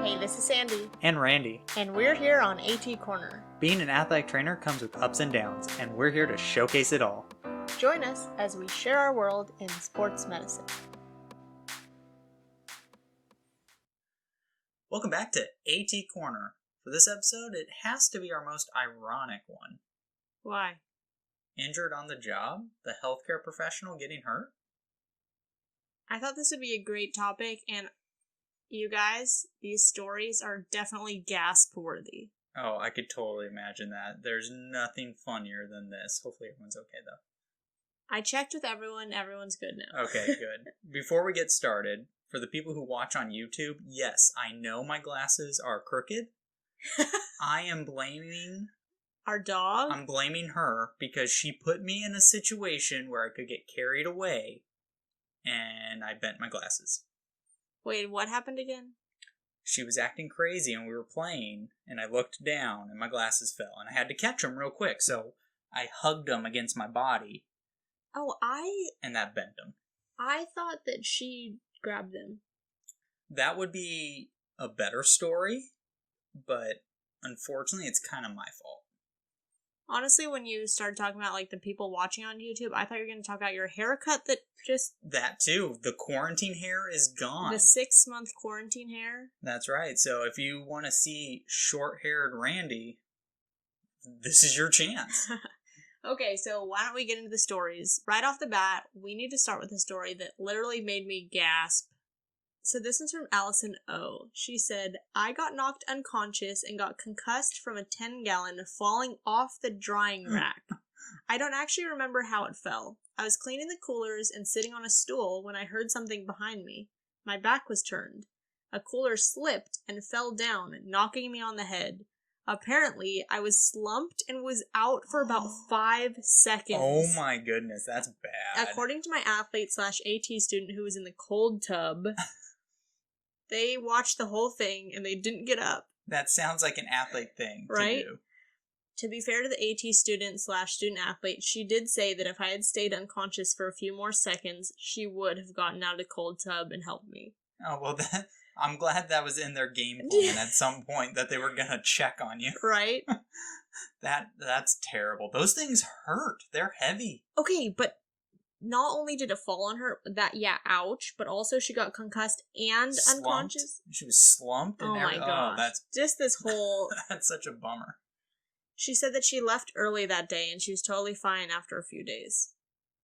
Hey, this is Sandy. And Randy. And we're here on AT Corner. Being an athletic trainer comes with ups and downs, and we're here to showcase it all. Join us as we share our world in sports medicine. Welcome back to AT Corner. For this episode, it has to be our most ironic one. Why? Injured on the job? The healthcare professional getting hurt? I thought this would be a great topic, and you guys, these stories are definitely gasp-worthy. Oh, I could totally imagine that. There's nothing funnier than this. Hopefully everyone's okay, though. I checked with everyone. Everyone's good now. Okay, good. Before we get started, for the people who watch on YouTube, yes, I know my glasses are crooked. I am blaming... Our dog? I'm blaming her because she put me in a situation where I could get carried away, and I bent my glasses. Wait, what happened again? She was acting crazy and we were playing, and I looked down and my glasses fell, and I had to catch them real quick, so I hugged them against my body. Oh, And that bent them. I thought that she grabbed them. That would be a better story, but unfortunately it's kind of my fault. Honestly, when you started talking about, like, the people watching on YouTube, I thought you were going to talk about your haircut that just... That, too. The quarantine hair is gone. The 6-month quarantine hair. That's right. So if you want to see short-haired Randy, this is your chance. Okay, so why don't we get into the stories? Right off the bat, we need to start with a story that literally made me gasp. So this is from Alison O. She said, I got knocked unconscious and got concussed from a 10-gallon falling off the drying rack. I don't actually remember how it fell. I was cleaning the coolers and sitting on a stool when I heard something behind me. My back was turned. A cooler slipped and fell down, knocking me on the head. Apparently, I was slumped and was out for about 5 seconds. Oh my goodness, that's bad. According to my athlete/AT student who was in the cold tub... They watched the whole thing, and they didn't get up. That sounds like an athlete thing to do. To be fair to the AT student/student athlete, she did say that if I had stayed unconscious for a few more seconds, she would have gotten out of the cold tub and helped me. Oh, well, I'm glad that was in their game plan at some point, that they were going to check on you. Right? That's terrible. Those things hurt. They're heavy. Okay, but... Not only did it fall on her, ouch, but also she got concussed and slumped. Unconscious. She was slumped and my gosh. Oh, that's just this whole... That's such a bummer. She said that she left early that day and she was totally fine after a few days.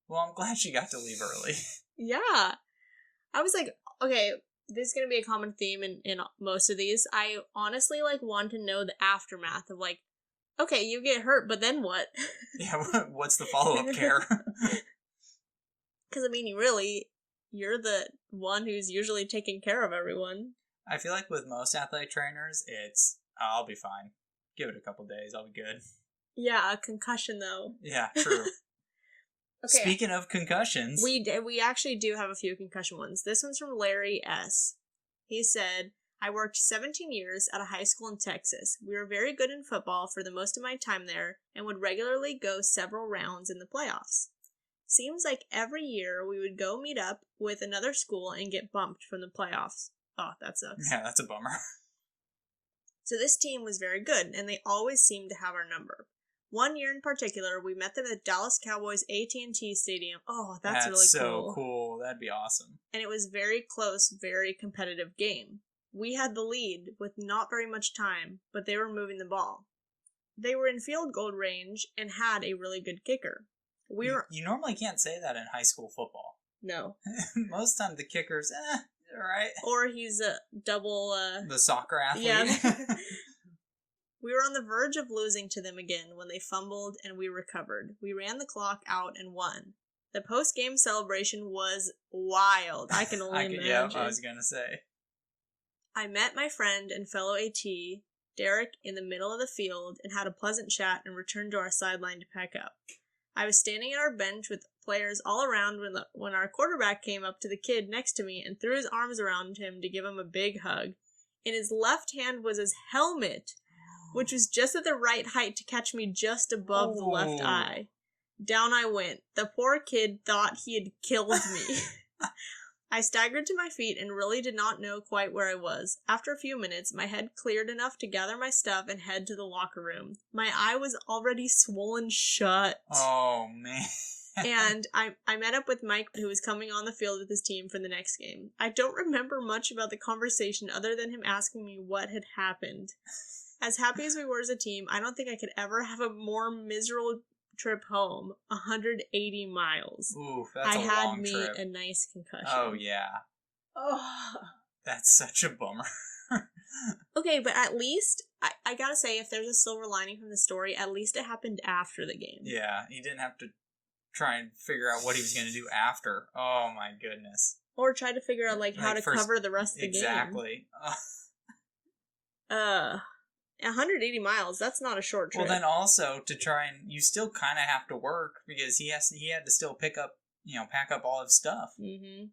Well, I'm glad she got to leave early. Yeah. I was like, okay, this is going to be a common theme in most of these. I honestly, want to know the aftermath of, okay, you get hurt, but then what? Yeah, what's the follow-up care? Because, you're the one who's usually taking care of everyone. I feel like with most athletic trainers, it's, I'll be fine. Give it a couple days, I'll be good. Yeah, a concussion, though. Yeah, true. Okay. Speaking of concussions... We actually do have a few concussion ones. This one's from Larry S. He said, I worked 17 years at a high school in Texas. We were very good in football for the most of my time there and would regularly go several rounds in the playoffs. Seems like every year we would go meet up with another school and get bumped from the playoffs. Oh, that sucks. Yeah, that's a bummer. So this team was very good, and they always seemed to have our number. One year in particular, we met them at the Dallas Cowboys AT&T Stadium. Oh, that's really cool. That's so cool. That'd be awesome. And it was very close, very competitive game. We had the lead with not very much time, but they were moving the ball. They were in field goal range and had a really good kicker. You normally can't say that in high school football. No. Most times the kicker's, alright. Or he's a double... The soccer athlete. Yeah. We were on the verge of losing to them again when they fumbled and we recovered. We ran the clock out and won. The post-game celebration was wild. I can only imagine. Yeah, I was going to say. I met my friend and fellow AT, Derek, in the middle of the field and had a pleasant chat and returned to our sideline to pack up. I was standing at our bench with players all around when our quarterback came up to the kid next to me and threw his arms around him to give him a big hug. In his left hand was his helmet, which was just at the right height to catch me just above the left eye. Down I went. The poor kid thought he had killed me. I staggered to my feet and really did not know quite where I was. After a few minutes, my head cleared enough to gather my stuff and head to the locker room. My eye was already swollen shut. Oh, man. And I met up with Mike, who was coming on the field with his team for the next game. I don't remember much about the conversation other than him asking me what had happened. As happy as we were as a team, I don't think I could ever have a more miserable trip home. 180 miles. Ooh, that's a long trip. I had me a nice concussion. Oh, yeah. Oh. That's such a bummer. Okay, but at least, I gotta say, if there's a silver lining from the story, at least it happened after the game. Yeah, he didn't have to try and figure out what he was going to do after. Oh, my goodness. Or try to figure out, how to cover the rest of the game. Exactly. 180 miles, that's not a short trip. Well, then also, to try and, you still kind of have to work, because he had to still pack up all his stuff. Mm-hmm.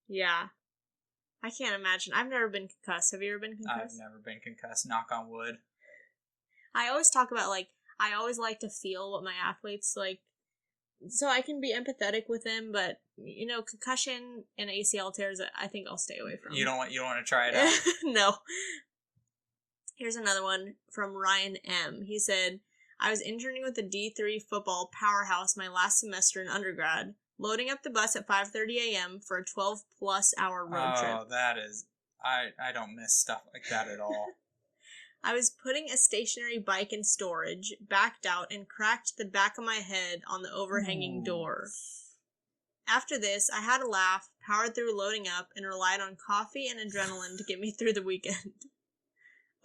Yeah. I can't imagine. I've never been concussed. Have you ever been concussed? I've never been concussed, knock on wood. I always talk about, I always like to feel what my athletes, so I can be empathetic with them, but, concussion and ACL tears, I think I'll stay away from. You don't want to try it out? No. Here's another one from Ryan M. He said, I was interning with the D3 football powerhouse my last semester in undergrad, loading up the bus at 5:30 a.m. for a 12-plus hour road trip. Oh, that is... I don't miss stuff like that at all. I was putting a stationary bike in storage, backed out, and cracked the back of my head on the overhanging door. After this, I had a laugh, powered through loading up, and relied on coffee and adrenaline to get me through the weekend.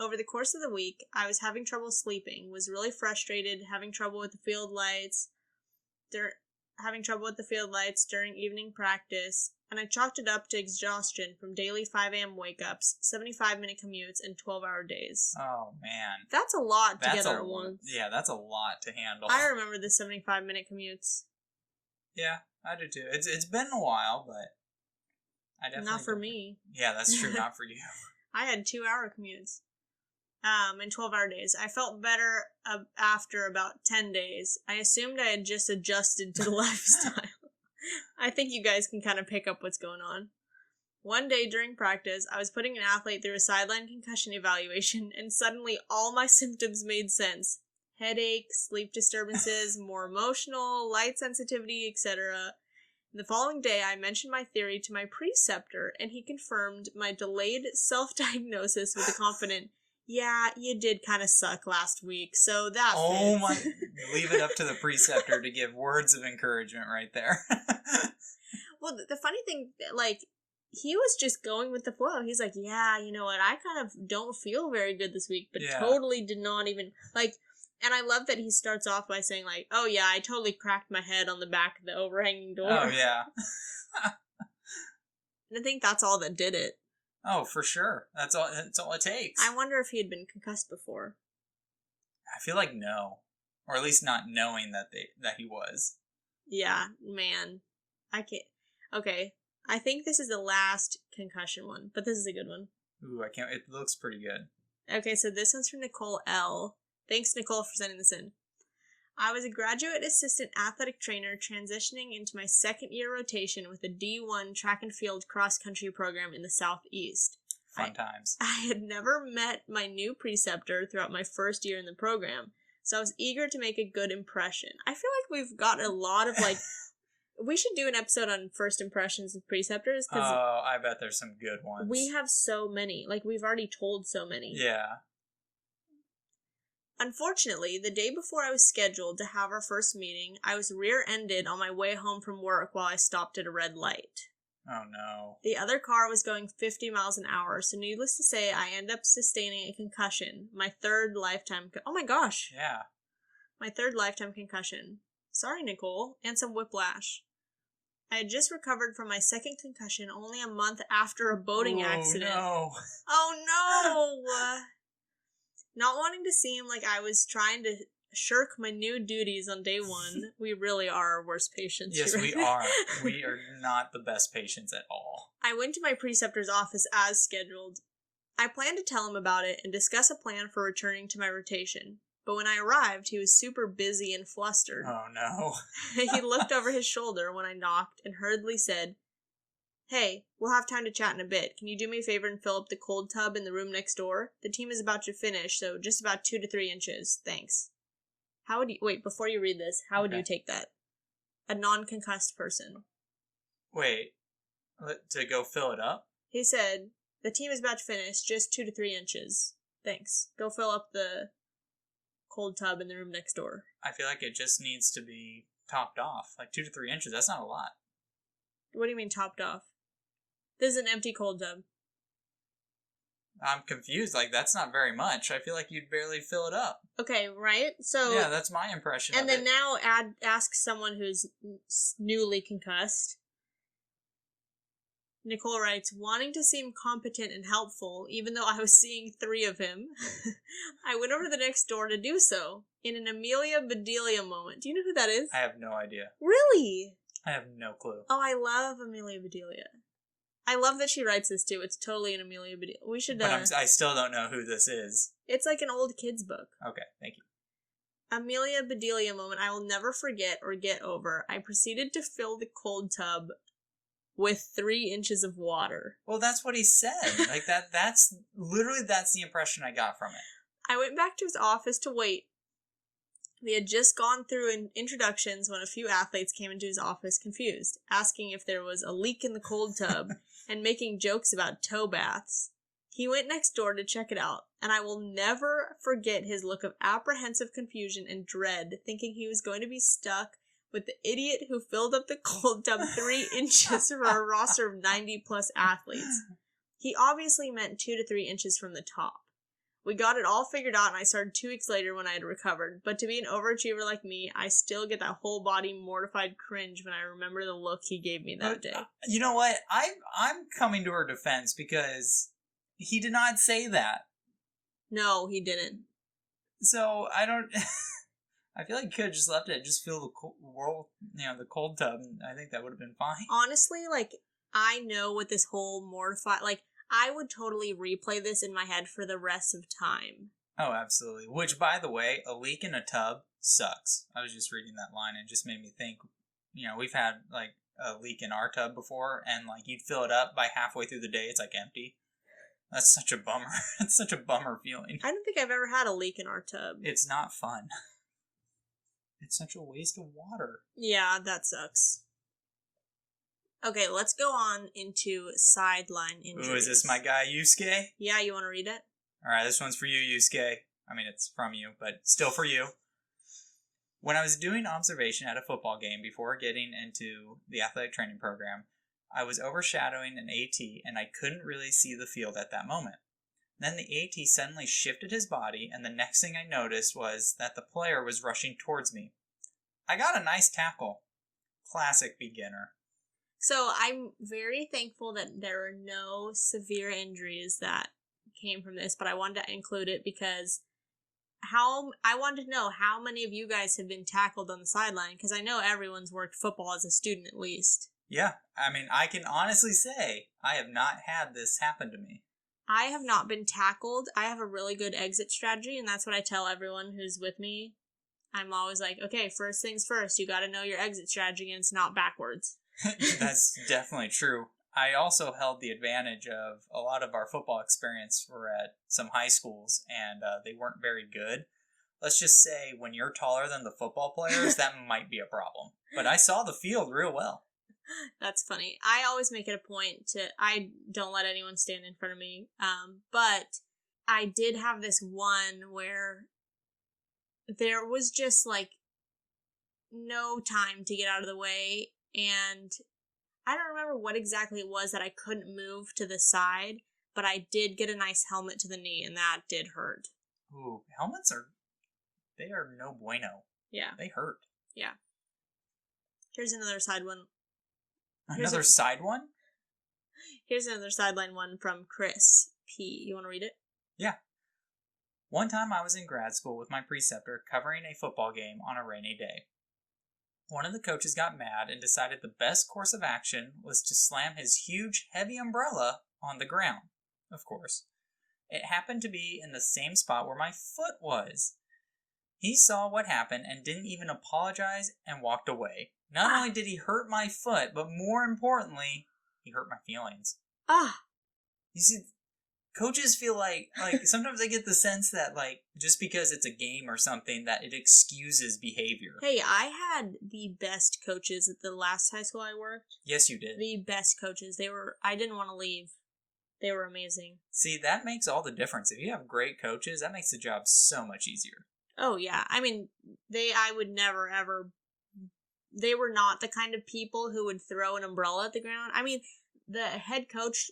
Over the course of the week, I was having trouble sleeping, was really frustrated, having trouble with the field lights during evening practice, and I chalked it up to exhaustion from daily 5 a.m. wake-ups, 75-minute commutes, and 12-hour days. Oh, man. That's a lot together at once. Yeah, that's a lot to handle. I remember the 75-minute commutes. Yeah, I do too. It's been a while, but I definitely... Not for me. Yeah, that's true, not for you. I had 2-hour commutes. And 12-hour days. I felt better after about 10 days. I assumed I had just adjusted to the lifestyle. I think you guys can kind of pick up what's going on. One day during practice, I was putting an athlete through a sideline concussion evaluation, and suddenly all my symptoms made sense. Headache, sleep disturbances, more emotional, light sensitivity, etc. The following day, I mentioned my theory to my preceptor, and he confirmed my delayed self-diagnosis with a confident, yeah, you did kind of suck last week, so that Oh fits. my... Leave it up to the preceptor to give words of encouragement right there. Well, the funny thing, he was just going with the flow. He's like, yeah, you know what, I kind of don't feel very good this week, but totally did not even, and I love that he starts off by saying, oh yeah, I totally cracked my head on the back of the overhanging door. Oh, yeah. And I think that's all that did it. Oh, for sure. That's all it takes. I wonder if he had been concussed before. I feel like no. Or at least not knowing that he was. Yeah, man. I can't... Okay, I think this is the last concussion one, but this is a good one. Ooh, I can't... It looks pretty good. Okay, so this one's from Nicole L. Thanks, Nicole, for sending this in. I was a graduate assistant athletic trainer transitioning into my second-year rotation with a D1 track and field cross-country program in the Southeast. Fun times. I had never met my new preceptor throughout my first year in the program, so I was eager to make a good impression. I feel like we've got a lot of, we should do an episode on first impressions of preceptors. Oh, I bet there's some good ones. We have so many. We've already told so many. Yeah. Unfortunately, the day before I was scheduled to have our first meeting, I was rear-ended on my way home from work while I stopped at a red light. Oh, no. The other car was going 50 miles an hour, so needless to say, I ended up sustaining a concussion. My third lifetime... Oh my gosh! Yeah. My third lifetime concussion. Sorry, Nicole. And some whiplash. I had just recovered from my second concussion only a month after a boating accident. No. Oh, no! Not wanting to seem like I was trying to shirk my new duties on day one, we really are our worst patients. Yes, we are. We are not the best patients at all. I went to my preceptor's office as scheduled. I planned to tell him about it and discuss a plan for returning to my rotation. But when I arrived, he was super busy and flustered. Oh, no. He looked over his shoulder when I knocked and hurriedly said, Hey, we'll have time to chat in a bit. Can you do me a favor and fill up the cold tub in the room next door? The team is about to finish, so just about 2 to 3 inches. Thanks. How would you... Wait, before you read this, how would you take that? A non-concussed person. Wait, to go fill it up? He said, the team is about to finish, just 2 to 3 inches. Thanks. Go fill up the cold tub in the room next door. I feel like it just needs to be topped off. Like 2 to 3 inches, that's not a lot. What do you mean topped off? This is an empty cold tub. I'm confused. Like, that's not very much. I feel like you'd barely fill it up. Okay, right? So yeah, that's my impression of it. And then now ask someone who's newly concussed. Nicole writes, wanting to seem competent and helpful, even though I was seeing 3 of him, I went over to the next door to do so. In an Amelia Bedelia moment. Do you know who that is? I have no idea. Really? I have no clue. Oh, I love Amelia Bedelia. I love that she writes this too. It's totally an Amelia Bedelia. We should. But I still don't know who this is. It's like an old kid's book. Okay, thank you. Amelia Bedelia moment I will never forget or get over. I proceeded to fill the cold tub with 3 inches of water. Well, that's what he said. Like that's the impression I got from it. I went back to his office to wait. We had just gone through introductions when a few athletes came into his office confused, asking if there was a leak in the cold tub and making jokes about toe baths. He went next door to check it out, and I will never forget his look of apprehensive confusion and dread, thinking he was going to be stuck with the idiot who filled up the cold tub 3 inches for a roster of 90-plus athletes. He obviously meant 2 to 3 inches from the top. We got it all figured out, and I started 2 weeks later when I had recovered. But to be an overachiever like me, I still get that whole body mortified cringe when I remember the look he gave me that day. You know what? I'm coming to her defense because he did not say that. No, he didn't. So I don't. I feel like he could have just left it, just fill the cold tub, and I think that would have been fine. Honestly, like, I know what this whole mortified, like, I would totally replay this in my head for the rest of time. Oh, absolutely. Which, by the way, a leak in a tub sucks. I was just reading that line and it just made me think, we've had, like, a leak in our tub before, and, like, you'd fill it up by halfway through the day, it's, like, empty. That's such a bummer. It's such a bummer feeling. I don't think I've ever had a leak in our tub. It's not fun. It's such a waste of water. Yeah, that sucks. Okay, let's go on into sideline injuries. Ooh, is this my guy, Yusuke? Yeah, you want to read it? Alright, this one's for you, Yusuke. I mean, it's from you, but still for you. When I was doing observation at a football game before getting into the athletic training program, I was overshadowing an AT, and I couldn't really see the field at that moment. Then the AT suddenly shifted his body, and the next thing I noticed was that the player was rushing towards me. I got a nice tackle. Classic beginner. So I'm very thankful that there are no severe injuries that came from this, but I wanted to include it because I wanted to know how many of you guys have been tackled on the sideline, because I know everyone's worked football as a student at least. Yeah, I mean, I can honestly say I have not had this happen to me. I have not been tackled. I have a really good exit strategy, and that's what I tell everyone who's with me. I'm always like, okay, first things first, you gotta know your exit strategy, and it's not backwards. That's definitely true. I also held the advantage of a lot of our football experience were at some high schools, and they weren't very good. Let's just say when you're taller than the football players, that might be a problem. But I saw the field real well. That's funny. I always make it a point I don't let anyone stand in front of me. But I did have this one where there was just like no time to get out of the way, and I don't remember what exactly it was that I couldn't move to the side, but I did get a nice helmet to the knee, and that did hurt. Ooh, helmets are no bueno. Yeah. They hurt. Yeah. Here's another side one. Another side one? Here's another sideline one from Chris P. You want to read it? Yeah. One time I was in grad school with my preceptor covering a football game on a rainy day. One of the coaches got mad and decided the best course of action was to slam his huge, heavy umbrella on the ground, of course. It happened to be in the same spot where my foot was. He saw what happened and didn't even apologize and walked away. Not only did he hurt my foot, but more importantly, he hurt my feelings. Ah. You see, coaches feel like sometimes I get the sense that like just because it's a game or something that it excuses behavior. Hey, I had the best coaches at the last high school I worked. Yes, you did. The best coaches. I didn't want to leave. They were amazing. See, that makes all the difference. If you have great coaches, that makes the job so much easier. Oh, yeah. I mean, I would never, ever... They were not the kind of people who would throw an umbrella at the ground. I mean, the head coach,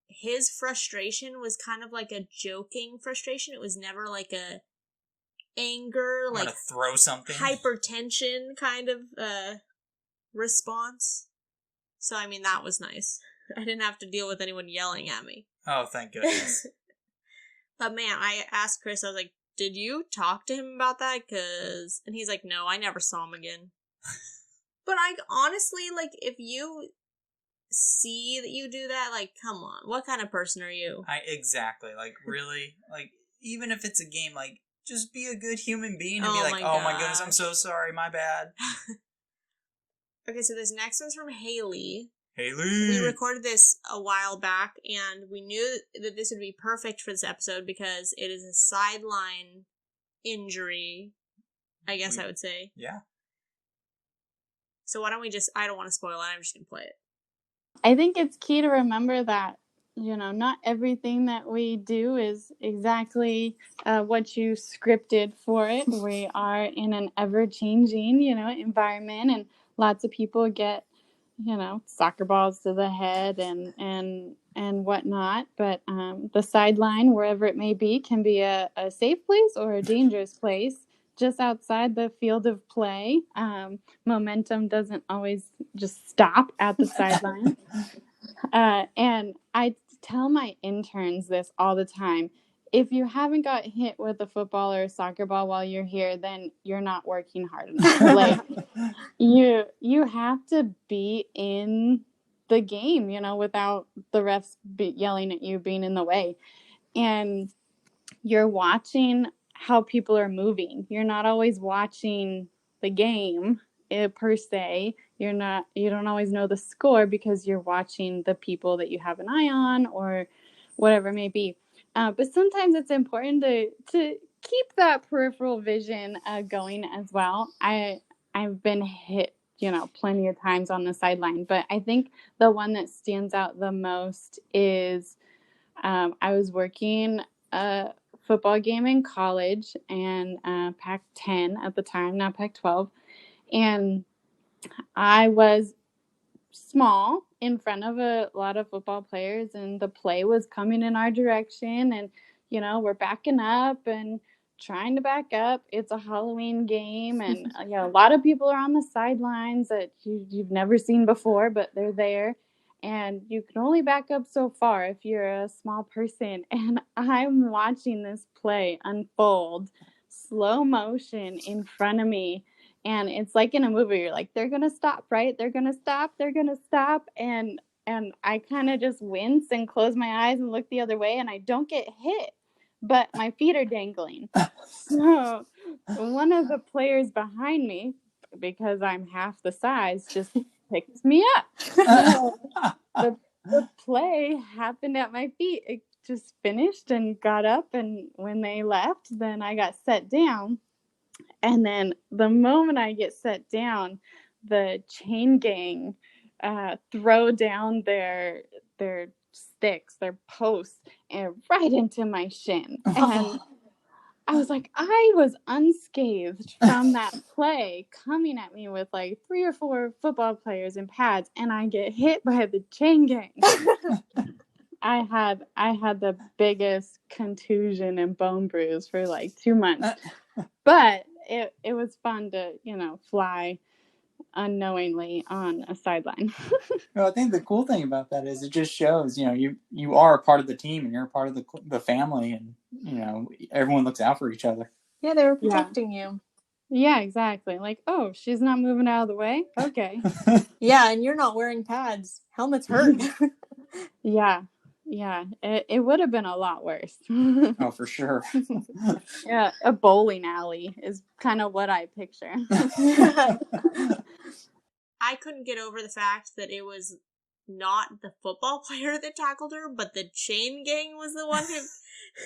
his frustration was kind of like a joking frustration. It was never like a anger, I'm like gonna throw something. Hypertension kind of response. So, I mean, that was nice. I didn't have to deal with anyone yelling at me. Oh, thank goodness. But man, I asked Chris, I was like, did you talk to him about that? And he's like, no, I never saw him again. But I honestly, like, if you see that you do that, like, come on, what kind of person are you? Exactly, like, really, like, even if it's a game, like, just be a good human being and Oh be like, my oh my gosh. goodness, I'm so sorry, my bad. Okay, so this next one's from Haley. Haley! We recorded this a while back, and we knew that this would be perfect for this episode because it is a sideline injury, I guess I would say. Yeah. So why don't we I don't want to spoil it, I'm just going to play it. I think it's key to remember that, not everything that we do is exactly what you scripted for it. We are in an ever-changing, environment, and lots of people get, soccer balls to the head and whatnot. But the sideline, wherever it may be, can be a safe place or a dangerous place. Just outside the field of play, momentum doesn't always just stop at the sideline. And I tell my interns this all the time. If you haven't got hit with a football or a soccer ball while you're here, then you're not working hard enough. Like, you have to be in the game, without the refs yelling at you, being in the way. And you're watching how people are moving. You're not always watching the game per se. You don't always know the score because you're watching the people that you have an eye on or whatever it may be. But sometimes it's important to keep that peripheral vision going as well. I've been hit, plenty of times on the sideline, but I think the one that stands out the most is I was working football game in college and Pac-10 at the time, not Pac-12. And I was small in front of a lot of football players, and the play was coming in our direction. And, we're backing up and trying to back up. It's a Halloween game. And, a lot of people are on the sidelines that you've never seen before, but they're there. And you can only back up so far if you're a small person. And I'm watching this play unfold, slow motion in front of me. And it's like in a movie, you're like, they're going to stop, right? They're going to stop. They're going to stop. And I kind of just wince and close my eyes and look the other way. And I don't get hit, but my feet are dangling. So one of the players behind me, because I'm half the size, just picked me up. The play happened at my feet. It just finished and got up. And when they left, then I got set down. And then the moment I get set down, the chain gang throw down their sticks, their posts, and right into my shin. And I was like, I was unscathed from that play coming at me with like 3 or 4 football players in pads, and I get hit by the chain gang. I had the biggest contusion and bone bruise for like 2 months. But it was fun to, fly unknowingly on a sideline. Well, I think the cool thing about that is it just shows, you are a part of the team and you're a part of the family, and, everyone looks out for each other. Yeah, they were protecting you. Yeah, exactly. Like, oh, she's not moving out of the way? Okay. Yeah, and you're not wearing pads. Helmets hurt. Yeah, it would have been a lot worse. Oh, for sure. Yeah, a bowling alley is kind of what I picture. I couldn't get over the fact that it was not the football player that tackled her, but the chain gang was the one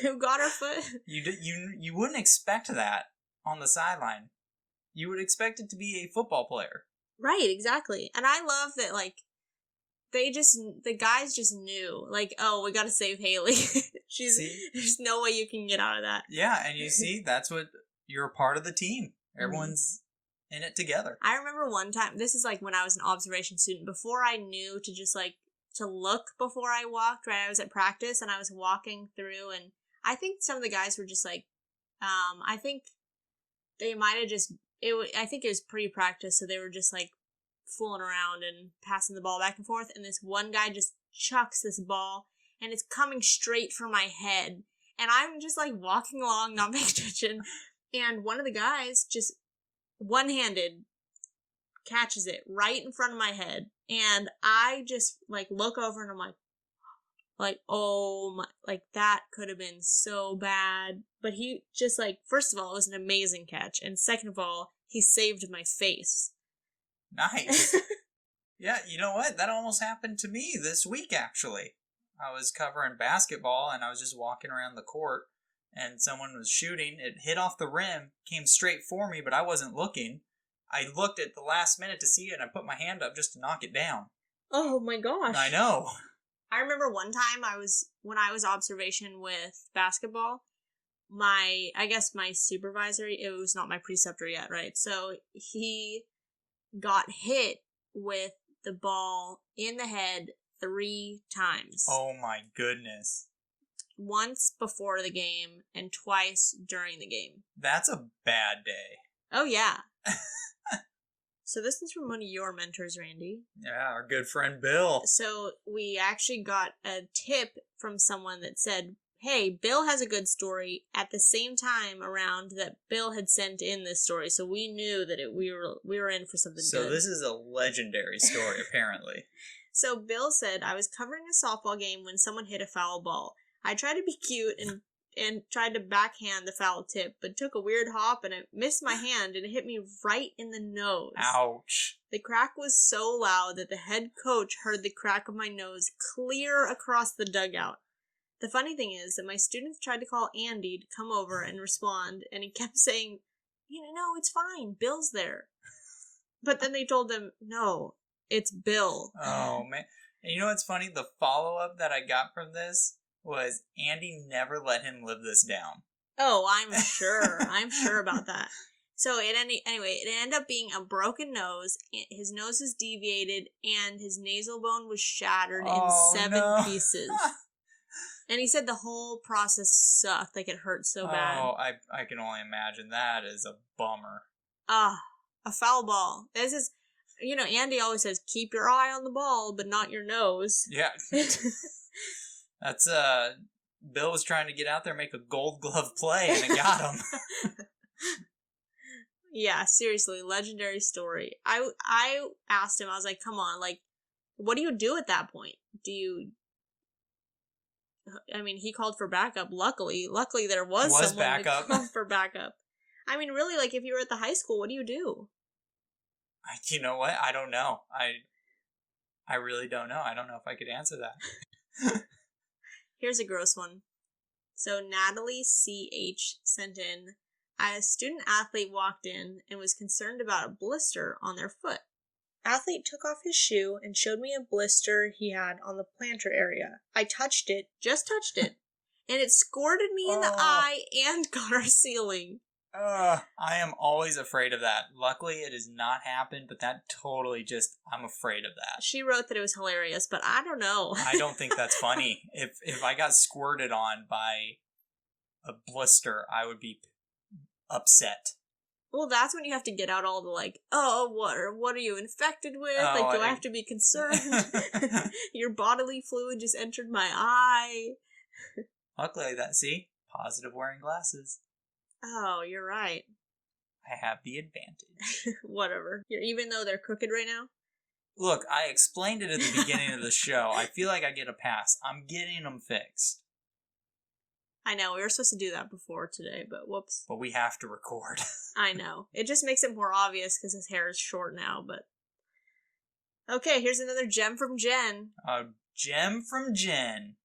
who got her foot. You wouldn't expect that on the sideline. You would expect it to be a football player. Right, exactly. And I love that, like, the guys just knew, like, oh, we gotta save Haley. There's no way you can get out of that. Yeah, and you see, that's what, you're a part of the team. Everyone's in it together. I remember one time, this is like when I was an observation student, before I knew to just like, to look before I walked, right? I was at practice and I was walking through, and I think some of the guys were just like, I think they might have just, I think it was pre-practice, so they were just like fooling around and passing the ball back and forth, and this one guy just chucks this ball, and it's coming straight for my head, and I'm just like walking along, not paying attention, and one of the guys just one-handed catches it right in front of my head, and I just like look over and I'm like, oh my, like that could have been so bad. But he just like, first of all, it was an amazing catch, and second of all, he saved my face. Nice. Yeah, you know what? That almost happened to me this week, actually. I was covering basketball, and I was just walking around the court, and someone was shooting. It hit off the rim, came straight for me, but I wasn't looking. I looked at the last minute to see it, and I put my hand up just to knock it down. Oh my gosh. I know. I remember one time when I was observation with basketball, I guess my supervisor, it was not my preceptor yet, right? So he got hit with the ball in the head 3 times. Oh my goodness. Once before the game and twice during the game. That's a bad day. Oh yeah. So this is from one of your mentors, Randy. Yeah, our good friend Bill. So we actually got a tip from someone that said, hey, Bill has a good story at the same time around that Bill had sent in this story. So we knew that we were in for something good. So this is a legendary story, apparently. So Bill said, I was covering a softball game when someone hit a foul ball. I tried to be cute and tried to backhand the foul tip, but took a weird hop and it missed my hand and it hit me right in the nose. Ouch. The crack was so loud that the head coach heard the crack of my nose clear across the dugout. The funny thing is that my students tried to call Andy to come over and respond, and he kept saying, no, it's fine, Bill's there. But then they told him, no, it's Bill. Oh, man. And you know what's funny? The follow-up that I got from this was Andy never let him live this down. Oh, I'm sure. I'm sure about that. So it ended up being a broken nose. His nose is deviated, and his nasal bone was shattered in 7 pieces. And he said the whole process sucked. Like, it hurt so bad. Oh, I can only imagine. That is a bummer. A foul ball. This is, Andy always says, keep your eye on the ball, but not your nose. Yeah. That's, Bill was trying to get out there and make a gold glove play, and it got him. Yeah, seriously, legendary story. I asked him, I was like, come on, like, what do you do at that point? He called for backup. Luckily there was someone backup. to call for backup. I mean, really, like, if you were at the high school, what do you do? You know what? I don't know. I really don't know. I don't know if I could answer that. Here's a gross one. So Natali CH sent in, a student athlete walked in and was concerned about a blister on their foot. Athlete took off his shoe and showed me a blister he had on the plantar area. I touched it, and it squirted me in the eye and got our ceiling. I am always afraid of that. Luckily, it has not happened, but that totally I'm afraid of that. She wrote that it was hilarious, but I don't know. I don't think that's funny. If I got squirted on by a blister, I would be upset. Well, that's when you have to get out all the, like, what are you infected with? Do I have to be concerned? Your bodily fluid just entered my eye. Luckily, positive wearing glasses. Oh, you're right. I have the advantage. Whatever. Even though they're crooked right now? Look, I explained it at the beginning of the show. I feel like I get a pass. I'm getting them fixed. I know, we were supposed to do that before today, but whoops. But we have to record. I know. It just makes it more obvious because his hair is short now, but... Okay, here's another gem from Jen. A gem from Jen.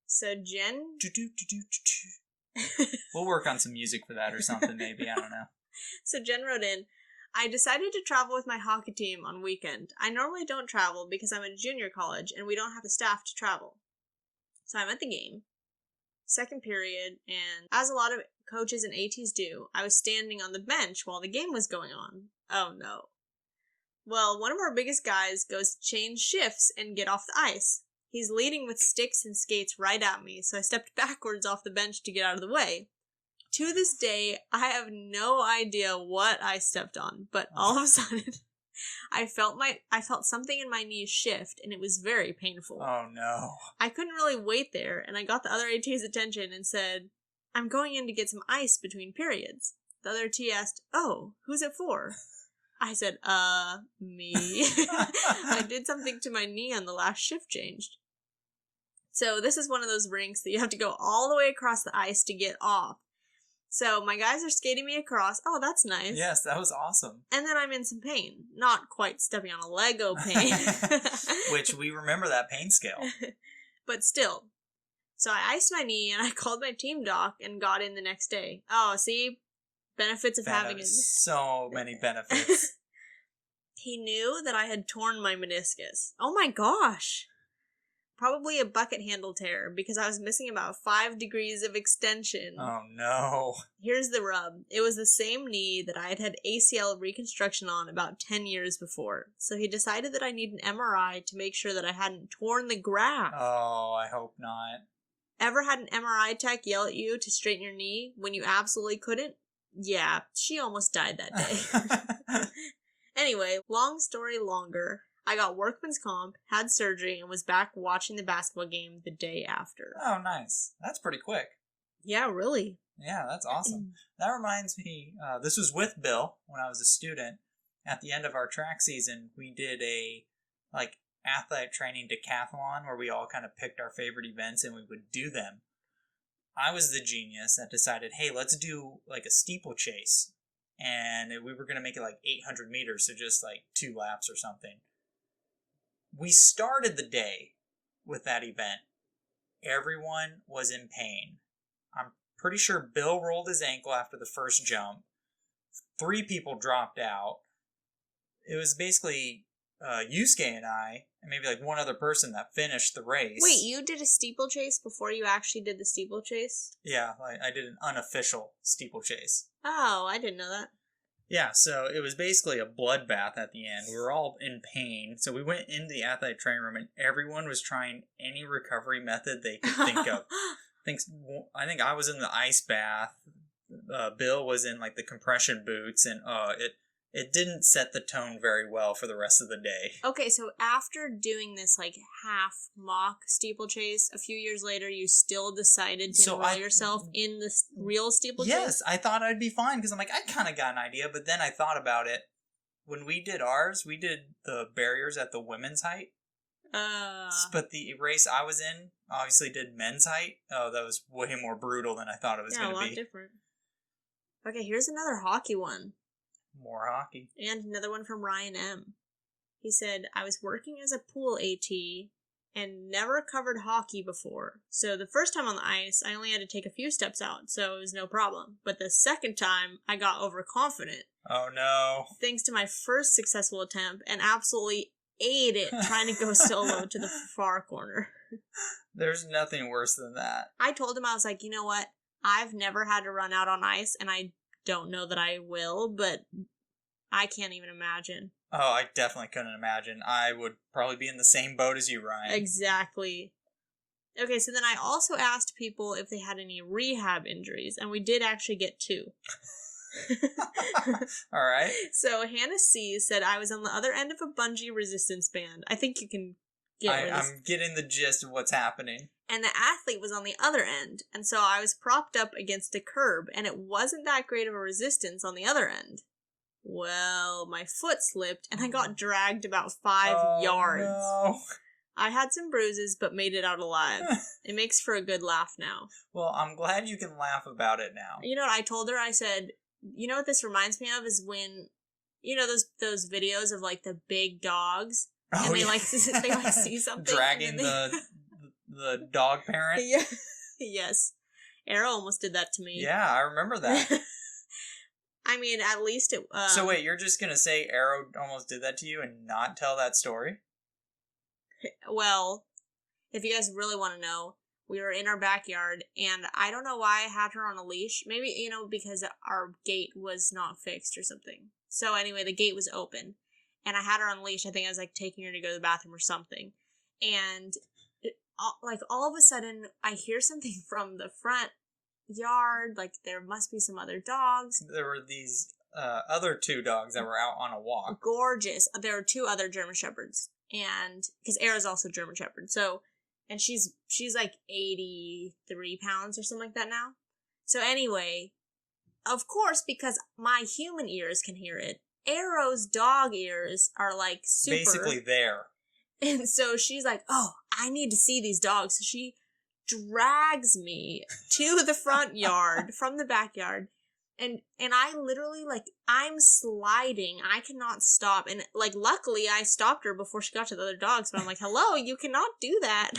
So Jen... We'll work on some music for that or something, maybe. I don't know. So Jen wrote in, I decided to travel with my hockey team on weekend. I normally don't travel because I'm at junior college and we don't have the staff to travel. So I'm at the game, second period, and as a lot of coaches and ATs do, I was standing on the bench while the game was going on. Oh no. Well, one of our biggest guys goes to change shifts and get off the ice. He's leading with sticks and skates right at me, so I stepped backwards off the bench to get out of the way. To this day, I have no idea what I stepped on, but all of a sudden, I felt something in my knees shift, and it was very painful. Oh no. I couldn't really wait there, and I got the other AT's attention and said, I'm going in to get some ice between periods. The other T asked, oh, who's it for? I said, me. I did something to my knee on the last shift changed. So this is one of those rinks that you have to go all the way across the ice to get off. So my guys are skating me across. Oh, that's nice. Yes, that was awesome. And then I'm in some pain. Not quite stepping on a Lego pain. Which we remember that pain scale. But still. So I iced my knee and I called my team doc and got in the next day. Oh, see? Benefits of having it. So many benefits. He knew that I had torn my meniscus. Oh my gosh. Probably a bucket handle tear because I was missing about 5 degrees of extension. Oh no. Here's the rub. It was the same knee that I had had ACL reconstruction on about 10 years before. So he decided that I need an MRI to make sure that I hadn't torn the graft. Oh, I hope not. Ever had an MRI tech yell at you to straighten your knee when you absolutely couldn't? Yeah, she almost died that day. Anyway, long story longer. I got workman's comp, had surgery, and was back watching the basketball game the day after. Oh, nice. That's pretty quick. Yeah, really. Yeah, that's awesome. That reminds me, this was with Bill when I was a student. At the end of our track season, we did a, athletic training decathlon where we all kind of picked our favorite events and we would do them. I was the genius that decided, hey, let's do, a steeplechase. And we were going to make it 800 meters, so just 2 laps or something. We started the day with that event. Everyone was in pain. I'm pretty sure Bill rolled his ankle after the first jump. 3 people dropped out. It was basically Yusuke and I, and maybe one other person that finished the race. Wait, you did a steeplechase before you actually did the steeplechase? Yeah, I did an unofficial steeplechase. Oh, I didn't know that. Yeah, so it was basically a bloodbath at the end. We were all in pain. So we went into the athletic training room and everyone was trying any recovery method they could think of. I think I was in the ice bath. Bill was in the compression boots, and it didn't set the tone very well for the rest of the day. Okay, so after doing this half mock steeplechase, a few years later, you still decided to enroll yourself in the real steeplechase? Yes, I thought I'd be fine because I'm I kind of got an idea, but then I thought about it. When we did ours, we did the barriers at the women's height. But the race I was in obviously did men's height. Oh, that was way more brutal than I thought it was going to be. Yeah, a lot different. Okay, here's another hockey one. More hockey. And another one from Ryan M. He said, I was working as a pool AT and never covered hockey before. So the first time on the ice, I only had to take a few steps out, so it was no problem. But the second time, I got overconfident. Oh no. Thanks to my first successful attempt, and absolutely ate it trying to go solo to the far corner. There's nothing worse than that. I told him, I was like, you know what? I've never had to run out on ice, and I don't know that I will, but I can't even imagine. Oh, I definitely couldn't imagine. I would probably be in the same boat as you, Ryan. Exactly. Okay, so then I also asked people if they had any rehab injuries, and we did actually get 2. All right. So Hannah C. said, I was on the other end of a bungee resistance band. I think you can get I'm getting the gist of what's happening. And the athlete was on the other end, and so I was propped up against a curb, and it wasn't that great of a resistance on the other end. Well, my foot slipped, and I got dragged about 5 yards. No. I had some bruises, but made it out alive. It makes for a good laugh now. Well, I'm glad you can laugh about it now. You know what I told her? I said, you know what this reminds me of is when, those videos of the big dogs and Oh, they yeah. like see something, Dragging and then the dog parent. yeah, yes. Arrow almost did that to me. Yeah, I remember that. I mean, at least it. So wait, you're just gonna say Arrow almost did that to you and not tell that story? Well, if you guys really want to know, we were in our backyard, and I don't know why I had her on a leash. Maybe, because our gate was not fixed or something. So anyway, the gate was open, and I had her on a leash. I think I was, like, taking her to go to the bathroom or something. And, all of a sudden, I hear something from the front yard. Like, there must be some other dogs. There were these other 2 dogs that were out on a walk. Gorgeous. There were 2 other German Shepherds. And, because Arrow's also German Shepherd, so... And she's like 83 pounds or something like that now. So anyway, of course, because my human ears can hear it, Arrow's dog ears are like super. Basically there. And so she's like, oh, I need to see these dogs. So she drags me to the front yard from the backyard. And I literally, I'm sliding. I cannot stop. And, luckily I stopped her before she got to the other dogs. But I'm like, hello, you cannot do that.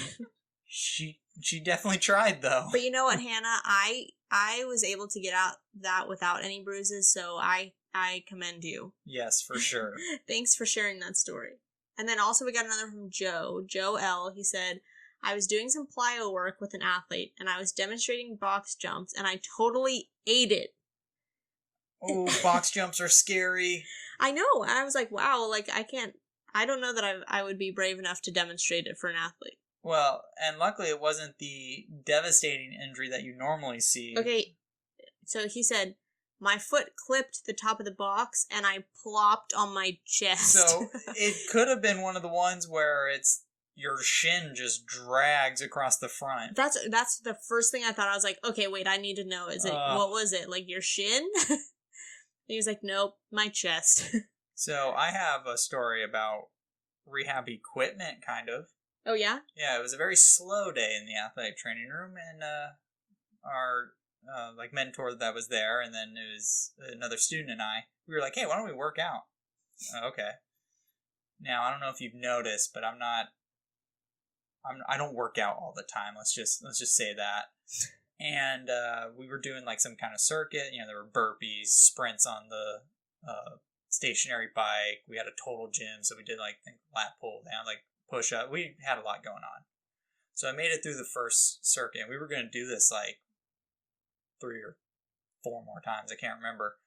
She definitely tried, though. But you know what, Hannah? I was able to get out that without any bruises. So I commend you. Yes, for sure. Thanks for sharing that story. And then also we got another from Joe L. He said, I was doing some plyo work with an athlete. And I was demonstrating box jumps. And I totally ate it. Oh, box jumps are scary. I know. I was like, wow, I don't know that I would be brave enough to demonstrate it for an athlete. Well, and luckily it wasn't the devastating injury that you normally see. Okay, so he said, my foot clipped the top of the box and I plopped on my chest. So it could have been one of the ones where it's your shin just drags across the front. That's the first thing I thought. I was like, okay, wait, I need to know. What was it? Like your shin? He was like, nope, my chest. So I have a story about rehab equipment, kind of. Oh, yeah? Yeah, it was a very slow day in the athletic training room, and our mentor that was there, and then it was another student and I. We were like, hey, why don't we work out? Okay. Now, I don't know if you've noticed, but I don't work out all the time. Let's just say that. And we were doing some kind of circuit. There were burpees, sprints on the stationary bike. We had a total gym, so we did lat pull down, push up. We had a lot going on. So I made it through the first circuit. We were going to do this 3 or 4 more times. I can't remember.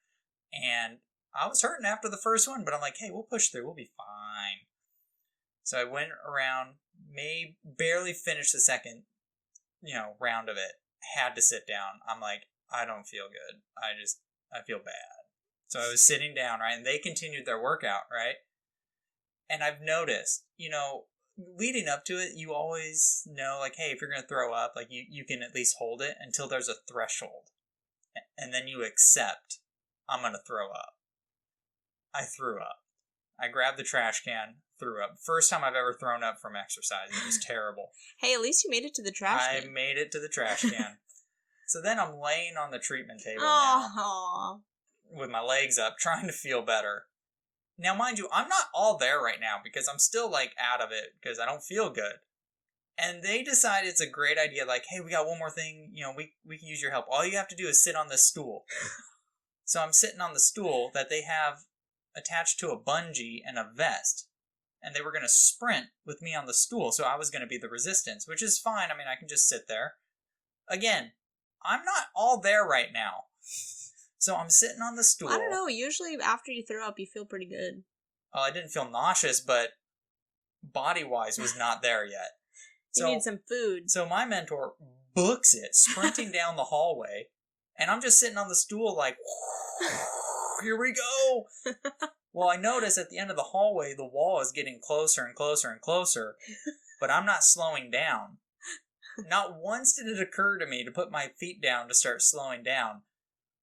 And I was hurting after the first one, but I'm like, hey, we'll push through. We'll be fine. So I went around, barely finished the second, round of it. Had to sit down. I'm like, I don't feel good. I feel bad. So I was sitting down, right? And they continued their workout, right? And I've noticed, leading up to it, you always know, hey, if you're going to throw up, you can at least hold it until there's a threshold. And then you accept, I'm going to throw up. I threw up. I grabbed the trash can, threw up. First time I've ever thrown up from exercising. It was terrible. Hey, at least you made it to the trash can. I made it to the trash can. So then I'm laying on the treatment table now with my legs up, trying to feel better. Now, mind you, I'm not all there right now because I'm still out of it because I don't feel good. And they decide it's a great idea, hey, we got one more thing, we can use your help. All you have to do is sit on this stool. So I'm sitting on the stool that they have attached to a bungee and a vest. And they were going to sprint with me on the stool, so I was going to be the resistance, which is fine. I mean, I can just sit there. Again, I'm not all there right now. So I'm sitting on the stool. I don't know. Usually after you throw up, you feel pretty good. I didn't feel nauseous, but body-wise was not there yet. You need some food. So my mentor books it, sprinting down the hallway, and I'm just sitting on the stool here we go. Well, I notice at the end of the hallway, the wall is getting closer and closer and closer, but I'm not slowing down. Not once did it occur to me to put my feet down to start slowing down.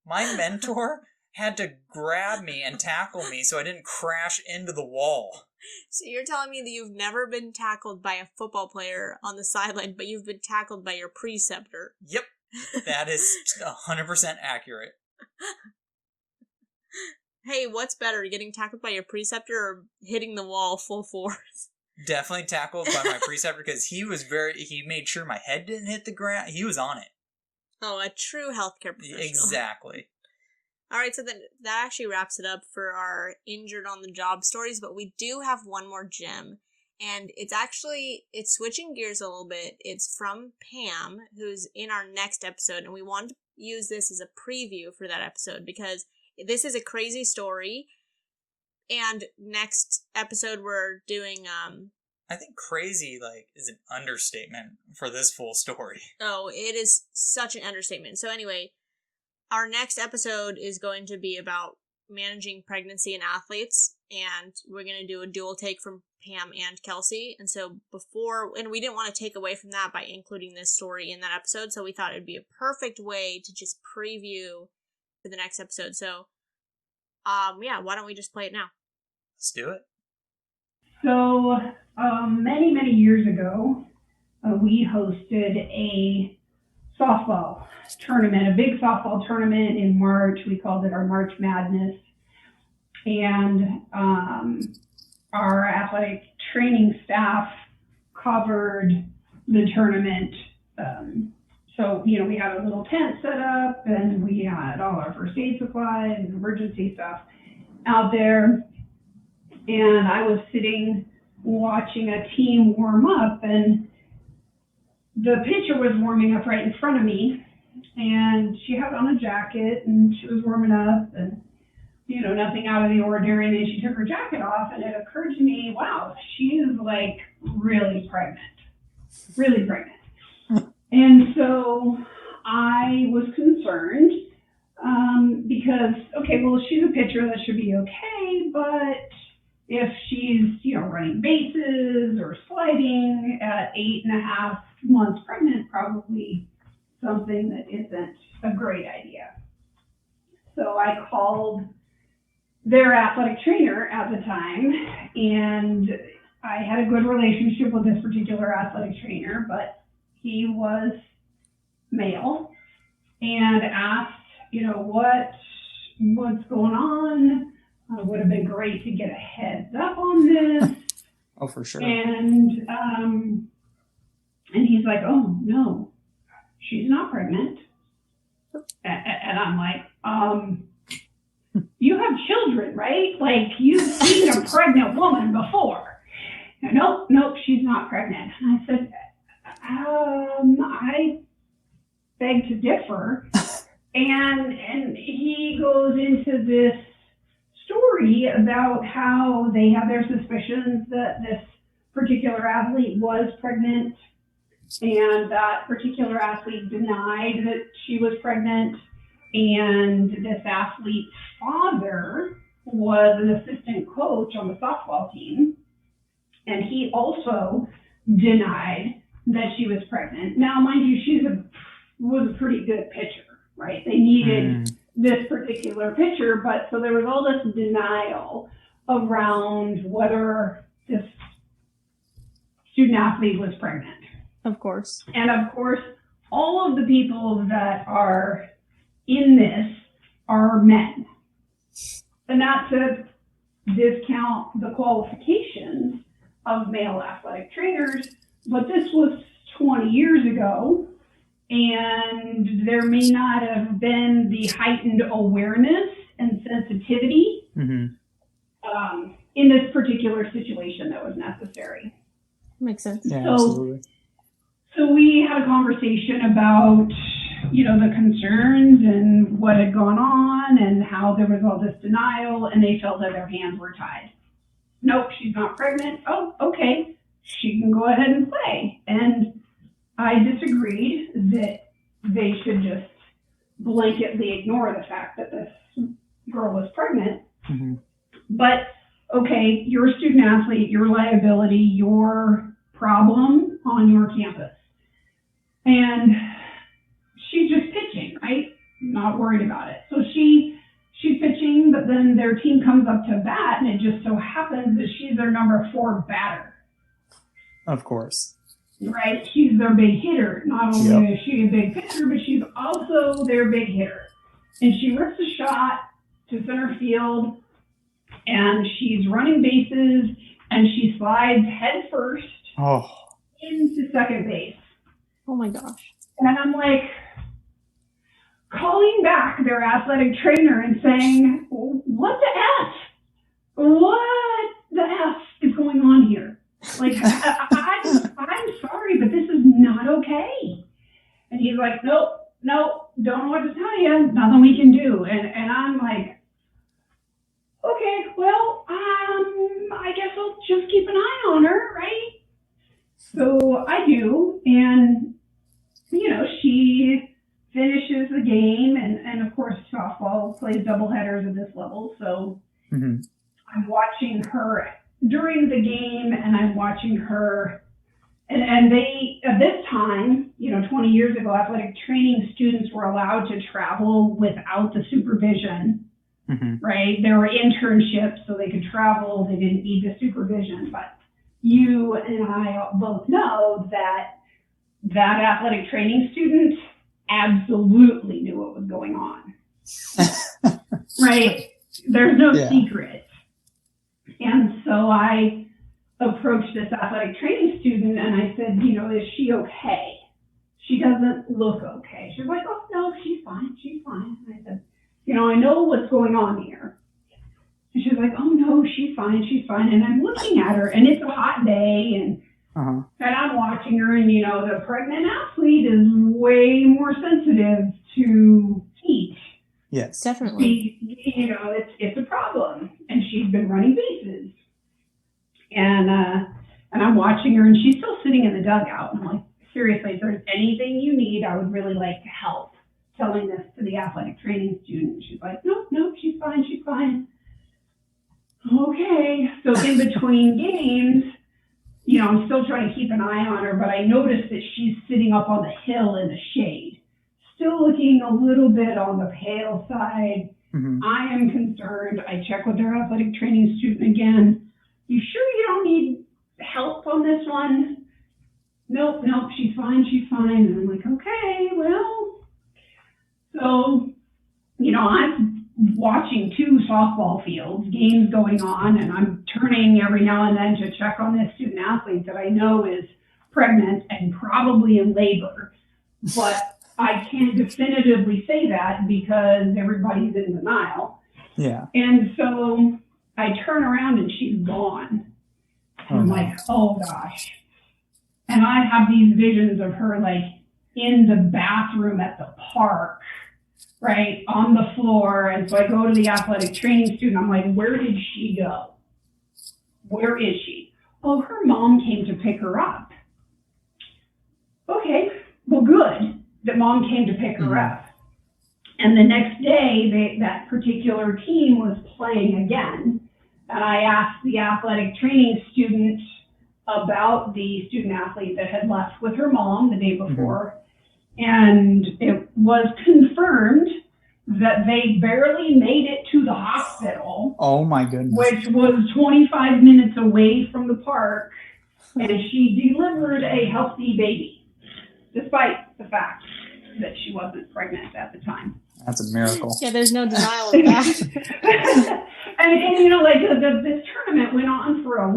My mentor had to grab me and tackle me so I didn't crash into the wall. So you're telling me that you've never been tackled by a football player on the sideline, but you've been tackled by your preceptor. Yep, that is 100% accurate. Hey, what's better, getting tackled by your preceptor or hitting the wall full force? Definitely tackled by my preceptor because he made sure my head didn't hit the ground. He was on it. Oh, a true healthcare professional. Exactly. All right, so then that actually wraps it up for our injured on the job stories, but we do have one more gem. And it's switching gears a little bit. It's from Pam, who's in our next episode, and we wanted to use this as a preview for that episode because this is a crazy story. And next episode we're doing I think crazy is an understatement for this full story. Oh, it is such an understatement. So anyway, our next episode is going to be about managing pregnancy in athletes, and we're going to do a dual take from Pam and Kelsey. And so we didn't want to take away from that by including this story in that episode, so we thought it'd be a perfect way to just preview for the next episode. So, why don't we just play it now? Let's do it. So, many, many years ago, we hosted a softball tournament, a big softball tournament in March. We called it our March Madness. And our athletic training staff covered the tournament. So, we had a little tent set up, and we had all our first aid supplies and emergency stuff out there. And I was sitting watching a team warm up, and the pitcher was warming up right in front of me, and she had on a jacket, and she was warming up, and nothing out of the ordinary. And then she took her jacket off, and it occurred to me, wow, she is really pregnant. And so I was concerned because, okay, well, she's a pitcher, that should be okay, but if she's, running bases or sliding at 8.5 months pregnant, probably something that isn't a great idea. So I called their athletic trainer at the time, and I had a good relationship with this particular athletic trainer, but he was male, and asked, what's going on? Would have been great to get a heads up on this. Oh, for sure. And he's like, oh, no, she's not pregnant. And I'm like, you have children, right? You've seen a pregnant woman before. Nope, she's not pregnant. And I said, I beg to differ. And he goes into this story about how they have their suspicions that this particular athlete was pregnant, and that particular athlete denied that she was pregnant, and this athlete's father was an assistant coach on the softball team, and he also denied that she was pregnant. Now, mind you, she was a pretty good pitcher, right? They needed this particular pitcher, but so there was all this denial around whether this student athlete was pregnant. Of course. And of course, all of the people that are in this are men. And not to discount the qualifications of male athletic trainers, but this was 20 years ago, and there may not have been the heightened awareness and sensitivity in this particular situation that was necessary. Makes sense. Yeah, absolutely. So we had a conversation about, the concerns and what had gone on and how there was all this denial, and they felt that their hands were tied. Nope, she's not pregnant. Oh, okay, she can go ahead and play. And I disagreed that they should just blanketly ignore the fact that this girl was pregnant. Mm-hmm. But, okay, you're a student athlete, your liability, your problem on your campus. And she's just pitching, right? Not worried about it. So she's pitching, but then their team comes up to bat, and it just so happens that she's their number 4 batter. Of course. Right? She's their big hitter. Not only is she a big pitcher, but she's also their big hitter. And she rips a shot to center field, and she's running bases, and she slides head first Oh. into second base. Oh my gosh. And I'm like calling back their athletic trainer and saying, what the F? What the F is going on here? Like, I'm sorry, but this is not okay. And he's like, nope, don't know what to tell you. Nothing we can do. And I'm like, okay, well, I guess I'll just keep an eye on her, right? So I do, and, you know, she finishes the game, and of course, softball plays doubleheaders at this level, so I'm watching her during the game, and I'm watching her, and they, at this time, you know, 20 years ago, athletic training students were allowed to travel without the supervision. Right? There were internships, so they could travel. They didn't need the supervision. But you and I both know that athletic training student absolutely knew what was going on. Right? There's no secret. And so I approached this athletic training student and I said, you know, is she okay? She doesn't look okay. She's like, oh, no, she's fine. She's fine. And I said, you know, I know what's going on here. And she's like, oh, no, she's fine. She's fine. And I'm looking at her, and it's a hot day, and I'm watching her, and, you know, the pregnant athlete is way more sensitive to heat. Yes, definitely. You know, it's a problem. And she's been running bases. And I'm watching her, and she's still sitting in the dugout. And I'm like, seriously, if there's anything you need, I would really like to help. Telling this to the athletic training student. She's like, no, she's fine, she's fine. Okay, so in between games, you know, I'm still trying to keep an eye on her, but I noticed that she's sitting up on the hill in the shade, still looking a little bit on the pale side. I am concerned. I check with their athletic training student again. You sure you don't need help on this one? Nope, she's fine. And I'm like, okay, well. So, you know, I'm watching 2 softball fields, games going on, and I'm turning every now and then to check on this student athlete that I know is pregnant and probably in labor. But I can't definitively say that because everybody's in denial. Yeah. And so I turn around and she's gone. And I'm like, oh gosh. And I have these visions of her like in the bathroom at the park, right, on the floor. And so I go to the athletic training student. I'm like, where did she go? Where is she? Oh, her mom came to pick her up. Okay, well, good that mom came to pick her up. And the next day, that particular team was playing again. And I asked the athletic training student about the student athlete that had left with her mom the day before. And it was confirmed that they barely made it to the hospital. Oh my goodness. Which was 25 minutes away from the park. And she delivered a healthy baby, despite the fact that she wasn't pregnant at the time. That's a miracle. Yeah, there's no denial of that. and you know, like this tournament went on for a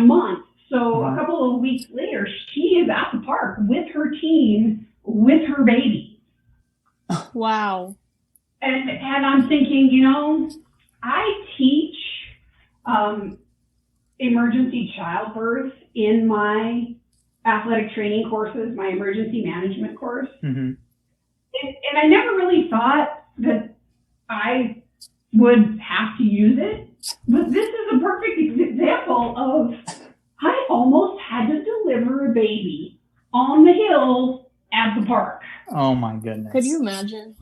month. So a couple of weeks later, she is at the park with her team, with her baby. Wow. And I'm thinking, you know, I teach emergency childbirth in my athletic training courses, my emergency management course. And I never really thought that I would have to use it. But this is a perfect example of I almost had to deliver a baby on the hill at the park. Oh my goodness. Could you imagine?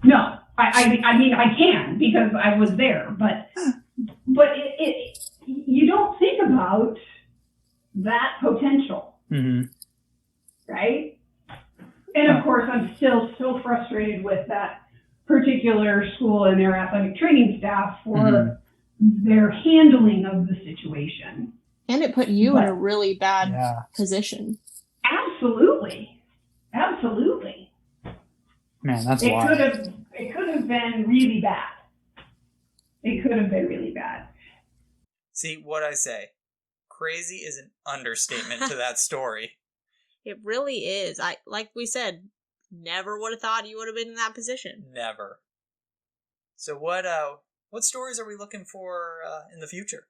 No, I mean, I can because I was there, but you don't think about that potential, right? And of course, I'm still so frustrated with that particular school and their athletic training staff for their handling of the situation. And it put you in a really bad position. Absolutely. Man, that's wild. It could have been really bad. See, what I say, crazy is an understatement to that story. It really is. Like we said, never would have thought you would have been in that position. Never. So what stories are we looking for in the future?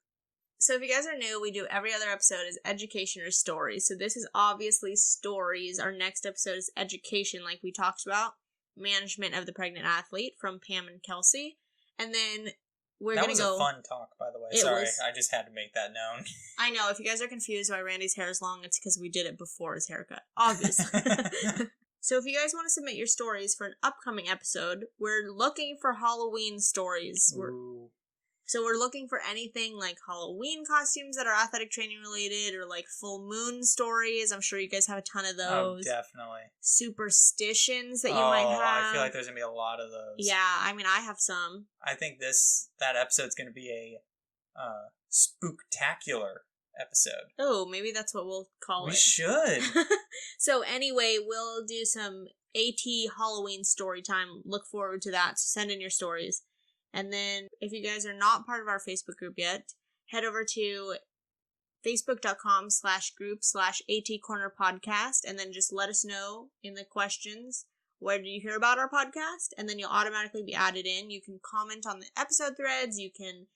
So if you guys are new, we do every other episode is education or stories. So this is obviously stories. Our next episode is education, like we talked about. Management of the Pregnant Athlete from Pam and Kelsey. And then we're going to go... That was a fun talk, by the way. Sorry, I just had to make that known. I know. If you guys are confused why Randy's hair is long, it's because we did it before his haircut. Obviously. So if you guys want to submit your stories for an upcoming episode, we're looking for Halloween stories. So we're looking for anything like Halloween costumes that are athletic training related, or like full moon stories. I'm sure you guys have a ton of those. Oh, definitely. Superstitions that you might have. I feel like there's going to be a lot of those. Yeah, I mean, I have some. I think that episode's going to be a spooktacular episode. Oh, maybe that's what we'll call it. We should. So anyway, we'll do some AT Halloween story time. Look forward to that. So send in your stories. And then if you guys are not part of our Facebook group yet, head over to facebook.com/group/atcornerpodcast and then just let us know in the questions, where did you hear about our podcast? And then you'll automatically be added in. You can comment on the episode threads. You can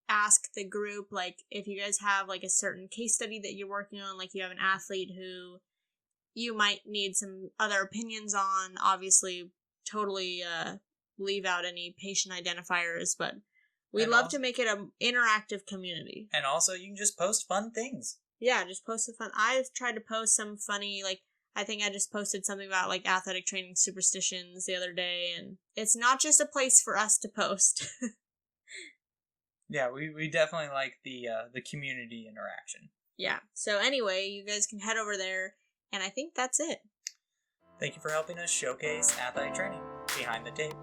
ask the group, like, if you guys have like a certain case study that you're working on, like you have an athlete who you might need some other opinions on. Obviously, totally leave out any patient identifiers, but we love to make it an interactive community. And also, you can just post fun things. Yeah, just post fun. I've tried to post some funny, like, I think I just posted something about, like, athletic training superstitions the other day, and it's not just a place for us to post. Yeah, we definitely like the community interaction. Yeah, so anyway, you guys can head over there, and I think that's it. Thank you for helping us showcase athletic training behind the tape.